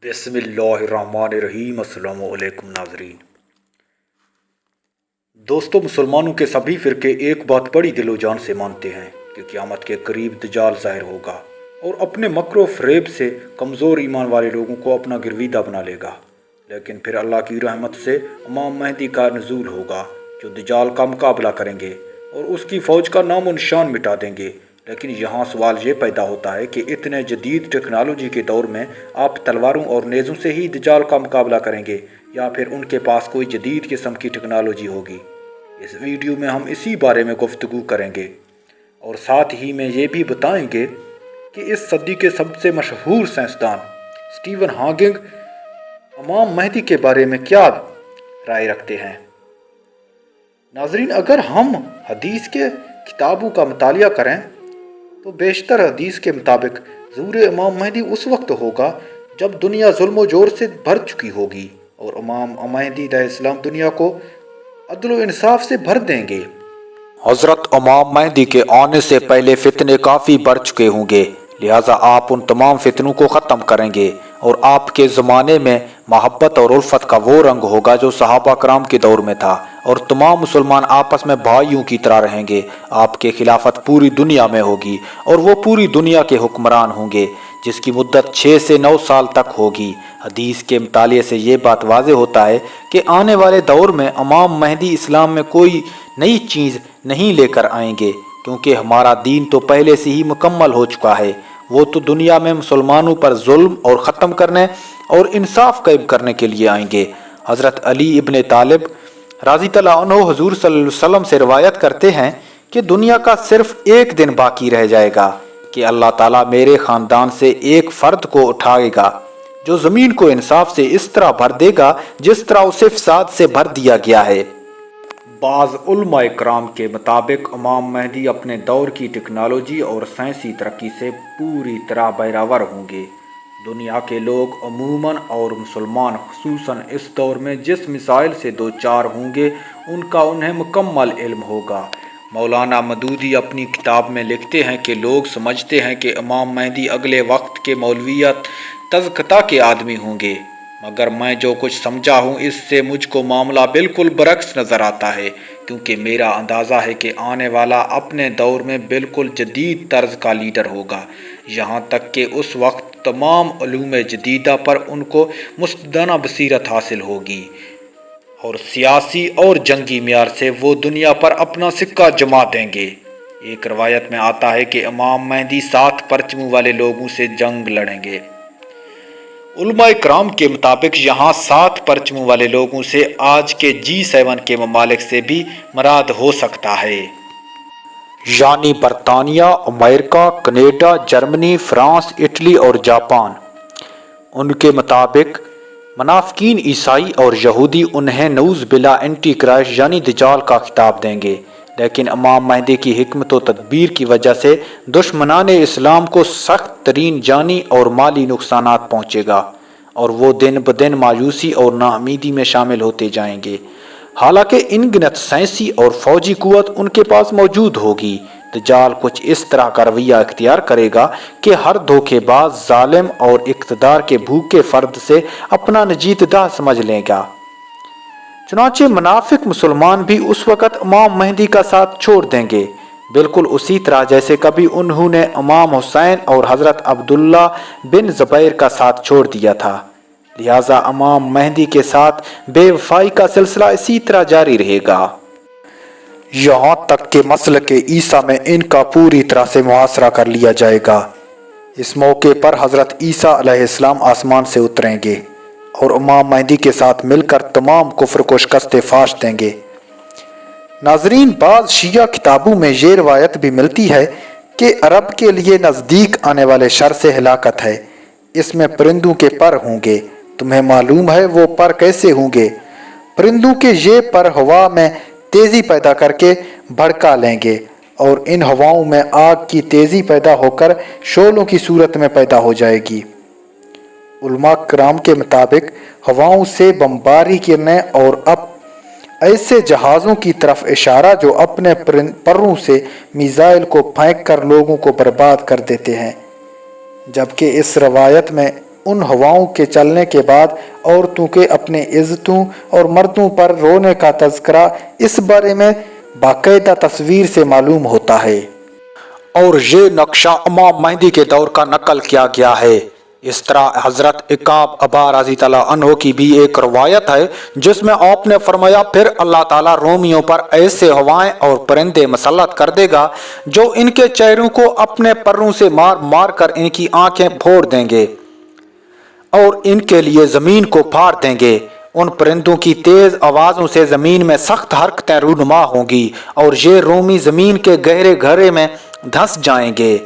बिस्मिल्लाहिर्रहमानिर्रहीम। अस्सलामु अलैकुम नाज़रीन। दोस्तों, मुसलमानों के सभी फ़िरके एक बात बड़ी दिलो जान से मानते हैं कि क़यामत के करीब दज्जाल ज़ाहिर होगा और अपने मक्र व फ़रेब से कमज़ोर ईमान वाले लोगों को अपना गिरवीदा बना लेगा। लेकिन फिर अल्लाह की रहमत से इमाम महदी का नज़ूल होगा जो दज्जाल का मुकाबला करेंगे और उसकी फ़ौज का नामो निशान मिटा देंगे। लेकिन यहाँ सवाल ये पैदा होता है कि इतने जदीद टेक्नोलॉजी के दौर में आप तलवारों और नेज़ों से ही दज्जाल का मुकाबला करेंगे या फिर उनके पास कोई जदीद किस्म की टेक्नोलॉजी होगी। इस वीडियो में हम इसी बारे में गुफ्तगू करेंगे और साथ ही में ये भी बताएंगे कि इस सदी के सबसे मशहूर साइंसदान स्टीवन हॉकिंग इमाम महदी के बारे में क्या राय रखते हैं। नाजरीन, अगर हम हदीस के किताबों का मुतालिया करें तो बेशतर हदीस के मुताबिक ज़ुहूर इमाम महदी उस वक्त होगा जब दुनिया जुल्म जोर से भर चुकी होगी और इमाम महदी अलैहिस्सलाम दुनिया को अदल व इंसाफ से भर देंगे। हज़रत इमाम महदी के आने से पहले फितने काफ़ी बढ़ चुके होंगे, लिहाजा आप उन तमाम फितनों को ख़त्म करेंगे और आपके ज़माने में मोहब्बत और उल्फत का वो रंग होगा जो सहाबा कराम के दौर में था और तमाम मुसलमान आपस में भाइयों की तरह रहेंगे। आपके खिलाफत पूरी दुनिया में होगी और वो पूरी दुनिया के हुक्मरान होंगे जिसकी मुद्दत 6 से 9 साल तक होगी। हदीस के मुताले से ये बात वाज़े होता है कि आने वाले दौर में इमाम महदी इस्लाम में कोई नई चीज़ नहीं लेकर आएंगे, क्योंकि हमारा दीन तो पहले से ही मुकम्मल हो चुका है। वो तो दुनिया में मुसलमानों पर जुल्म और ख़त्म करने और इंसाफ कायम करने के लिए आएंगे। हज़रत अली इब्न तालिब राज़ी तआला अन्हु हुज़ूर सल्लल्लाहु अलैहि वसल्लम से रिवायत करते हैं कि दुनिया का सिर्फ एक दिन बाकी रह जाएगा कि अल्लाह ताला मेरे ख़ानदान से एक फ़र्द को उठाएगा जो ज़मीन को इंसाफ से इस तरह भर देगा जिस तरह उसे फ़साद से भर दिया गया है। बाज़ उलमाए कराम के मुताबिक इमाम महदी अपने दौर की टेक्नोलॉजी और साइंसी तरक्की से पूरी तरह बहरावर होंगे। दुनिया के लोग अमूमन और मुसलमान खुसूसन इस दौर में जिस मिसाइल से दो चार होंगे उनका उन्हें मुकम्मल इल्म होगा। मौलाना मदूदी अपनी किताब में लिखते हैं कि लोग समझते हैं कि इमाम महदी अगले वक्त के मौलवियत तज़किया के आदमी होंगे, मगर मैं जो कुछ समझा हूँ इससे मुझको मामला बिल्कुल बरक्स नज़र आता है, क्योंकि मेरा अंदाज़ा है कि आने वाला अपने दौर में बिल्कुल जदीद तर्ज का लीडर होगा। यहाँ तक कि उस वक्त तमाम उलूम जदीदा पर उनको मुस्तदना बसीरत हासिल होगी और सियासी और जंगी मियार से वो दुनिया पर अपना सिक्का जमा देंगे। एक रवायत में आता है कि इमाम महदी 7 परचमों वाले लोगों से जंग लड़ेंगे। उलमाए कराम के मुताबिक यहाँ 7 परचमों वाले लोगों से आज के G7 के ममालिक से भी मराद हो सकता है, यानी बरतानिया, America, Canada, Germany, France, Italy और जापान। उनके मुताबिक मुनाफिकीन ईसाई और यहूदी उन्हें नऊज़ बिल्ला एंटी क्राइस्ट यानी दज्जाल का खिताब देंगे, लेकिन इमाम महदी की हिकमत व तदबीर की वजह से दुश्मनान इस्लाम को सख्त तरीन जानी और माली नुकसानात पहुँचेगा और वो दिन ब दिन मायूसी और नाउमीदी में शामिल होते जाएंगे। हालांकि इनगिनत साइंसी और फौजी कुव्वत उनके पास मौजूद होगी। दज्जाल कुछ इस तरह का रवैया इख्तियार करेगा कि हर धोखेबाज, जालिम और इक़्तिदार के भूखे फ़र्द से अपना नजीतदा समझ लेगा। चुनांचे मुनाफिक मुसलमान भी उस वक़्त इमाम महदी का साथ छोड़ देंगे, बिल्कुल उसी तरह जैसे कभी उन्होंने इमाम हुसैन और हज़रत अब्दुल्ला बिन ज़ुबैर का साथ छोड़ दिया था। लिहाजा इमाम महदी के साथ बेवफाई का सिलसिला इसी तरह जारी रहेगा, यहाँ तक कि मसल के ईसा में इनका पूरी तरह से मुहासरा कर लिया जाएगा। इस मौके पर हज़रत ईसा अलैहिस्सलाम आसमान से उतरेंगे और इमाम महदी के साथ मिलकर तमाम कुफ्र को शिकस्त फाश देंगे। नाजरीन, बाज़ शिया किताबों में ये रवायत भी मिलती है कि अरब के लिए नज़दीक आने वाले शर से हिलाकत है, इसमें परिंदों के पर होंगे। तुम्हें मालूम है वो पर कैसे होंगे? परिंदों के ये पर हवा में तेज़ी पैदा करके भड़का लेंगे और इन हवाओं में आग की तेज़ी पैदा होकर शोलों की सूरत में पैदा हो जाएगी। उलमा कराम के मुताबिक हवाओं से बमबारी करने और अब ऐसे जहाज़ों की तरफ इशारा जो अपने परों से मिसाइल को फेंक कर लोगों को बर्बाद कर देते हैं, जबकि इस रवायत में ان ہواؤں کے چلنے کے بعد عورتوں کے اپنے عزتوں اور مردوں پر رونے کا تذکرہ اس بارے میں باقاعدہ تصویر سے معلوم ہوتا ہے۔ اور یہ نقشہ امام مہدی کے دور کا نقل کیا گیا ہے۔ اس طرح حضرت عقاب ابا رضی اللہ عنہ کی بھی ایک روایت ہے جس میں آپ نے فرمایا پھر اللہ تعالیٰ رومیوں پر ایسے ہوائیں اور پرندے مسلط کر دے گا جو ان کے چہروں کو اپنے پروں سے مار مار کر ان کی آنکھیں پھوڑ دیں گے اور ان کے لیے زمین کو پھاڑ دیں گے۔ ان پرندوں کی تیز آوازوں سے زمین میں سخت حرکتیں رونما ہوں گی اور یہ رومی زمین کے گہرے گہرے میں دھنس جائیں گے۔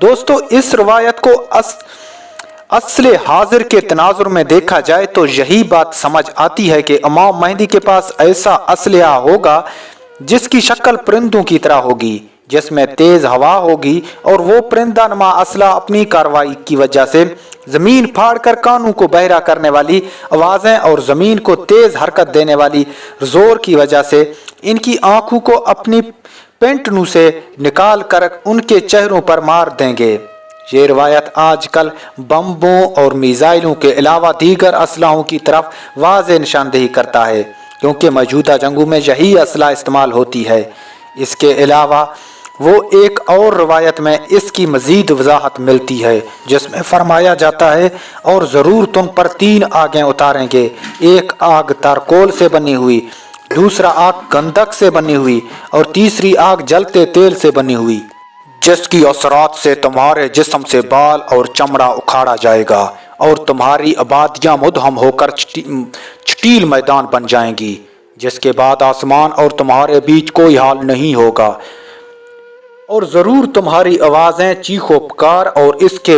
دوستو، اس روایت کو اصل حاضر کے تناظر میں دیکھا جائے تو یہی بات سمجھ آتی ہے کہ امام مہدی کے پاس ایسا اسلحہ ہوگا جس کی شکل پرندوں کی طرح ہوگی، جس میں تیز ہوا ہوگی، اور وہ پرندہ نما اسلحہ اپنی کارروائی کی وجہ سے زمین پھاڑ کر کانوں کو بہرا کرنے والی آوازیں اور زمین کو تیز حرکت دینے والی زور کی وجہ سے ان کی آنکھوں کو اپنی پینٹنوں سے نکال کر ان کے چہروں پر مار دیں گے۔ یہ روایت آج کل بمبوں اور میزائلوں کے علاوہ دیگر اسلحوں کی طرف واضح نشاندہی کرتا ہے، کیونکہ موجودہ جنگوں میں یہی اسلحہ استعمال ہوتی ہے۔ اس کے علاوہ وہ ایک اور روایت میں اس کی مزید وضاحت ملتی ہے جس میں فرمایا جاتا ہے اور ضرور تم پر 3 آگیں اتاریں گے، ایک آگ تارکول سے بنی ہوئی، دوسرا آگ گندک سے بنی ہوئی اور تیسری آگ جلتے تیل سے بنی ہوئی، جس کی اثرات سے تمہارے جسم سے بال اور چمڑا اکھاڑا جائے گا اور تمہاری آبادیاں مدھم ہو کر چٹیل میدان بن جائیں گی، جس کے بعد آسمان اور تمہارے بیچ کوئی حال نہیں ہوگا، اور ضرور تمہاری آوازیں چیخو پکار، اور اس کے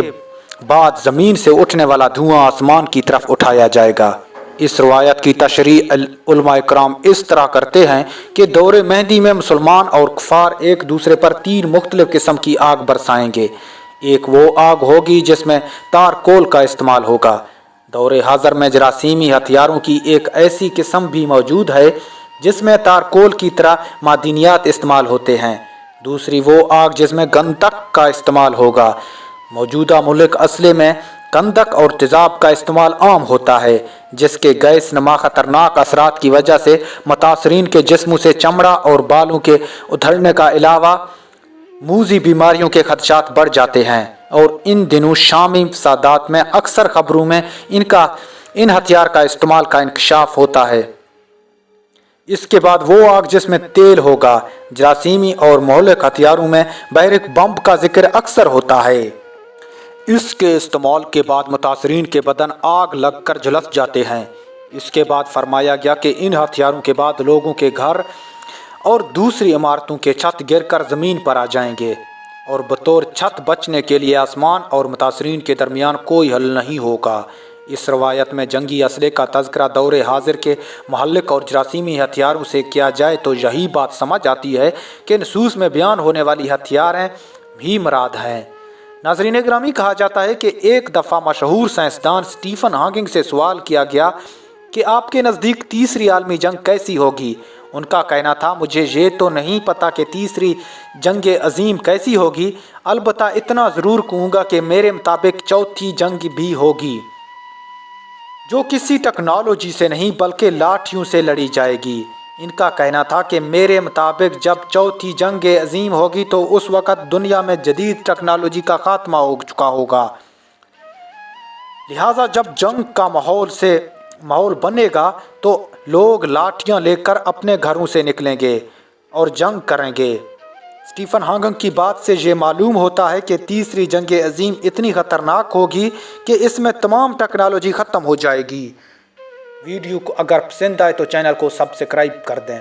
بعد زمین سے اٹھنے والا دھواں آسمان کی طرف اٹھایا جائے گا۔ اس روایت کی تشریح علماء کرام اس طرح کرتے ہیں کہ دور مہدی میں مسلمان اور کفار ایک دوسرے پر 3 مختلف قسم کی آگ برسائیں گے۔ ایک وہ آگ ہوگی جس میں تارکول کا استعمال ہوگا۔ دور حاضر میں جراثیمی ہتھیاروں کی ایک ایسی قسم بھی موجود ہے جس میں تارکول کی طرح معدنیات استعمال ہوتے ہیں۔ دوسری وہ آگ جس میں گندک کا استعمال ہوگا۔ موجودہ ملک اسلحے میں گندک اور تیزاب کا استعمال عام ہوتا ہے، جس کے گیس نما خطرناک اثرات کی وجہ سے متاثرین کے جسموں سے چمڑا اور بالوں کے ادھڑنے کا علاوہ موذی بیماریوں کے خدشات بڑھ جاتے ہیں، اور ان دنوں شامی فسادات میں اکثر خبروں میں ان ہتھیار کا استعمال کا انکشاف ہوتا ہے۔ اس کے بعد وہ آگ جس میں تیل ہوگا۔ جراثیمی اور مہلک ہتھیاروں میں بیرک بمب کا ذکر اکثر ہوتا ہے۔ اس کے استعمال کے بعد متاثرین کے بدن آگ لگ کر جھلس جاتے ہیں۔ اس کے بعد فرمایا گیا کہ ان ہتھیاروں کے بعد لوگوں کے گھر اور دوسری عمارتوں کے چھت گر کر زمین پر آ جائیں گے، اور بطور چھت بچنے کے لیے آسمان اور متاثرین کے درمیان کوئی حل نہیں ہوگا۔ اس روایت میں جنگی اسلحے کا تذکرہ دور حاضر کے مہلک اور جراثیمی ہتھیاروں سے کیا جائے تو یہی بات سمجھ آتی ہے کہ نصوص میں بیان ہونے والی ہتھیاریں بھی مراد ہیں۔ ناظرین گرامی، کہا جاتا ہے کہ ایک دفعہ مشہور سائنسدان اسٹیفن ہاکنگ سے سوال کیا گیا کہ آپ کے نزدیک تیسری عالمی جنگ کیسی ہوگی؟ ان کا کہنا تھا، مجھے یہ تو نہیں پتا کہ تیسری جنگ عظیم کیسی ہوگی، البتہ اتنا ضرور کہوں گا کہ میرے مطابق چوتھی جنگ بھی ہوگی، جو کسی ٹیکنالوجی سے نہیں بلکہ لاٹھیوں سے لڑی جائے گی۔ ان کا کہنا تھا کہ میرے مطابق جب چوتھی جنگ عظیم ہوگی تو اس وقت دنیا میں جدید ٹیکنالوجی کا خاتمہ ہو چکا ہوگا، لہٰذا جب جنگ کا ماحول بنے گا تو لوگ لاٹھیاں لے کر اپنے گھروں سے نکلیں گے اور جنگ کریں گے۔ اسٹیفن ہاکنگ کی بات سے یہ معلوم ہوتا ہے کہ تیسری جنگ عظیم اتنی خطرناک ہوگی کہ اس میں تمام ٹیکنالوجی ختم ہو جائے گی۔ ویڈیو کو اگر پسند آئے تو چینل کو سبسکرائب کر دیں۔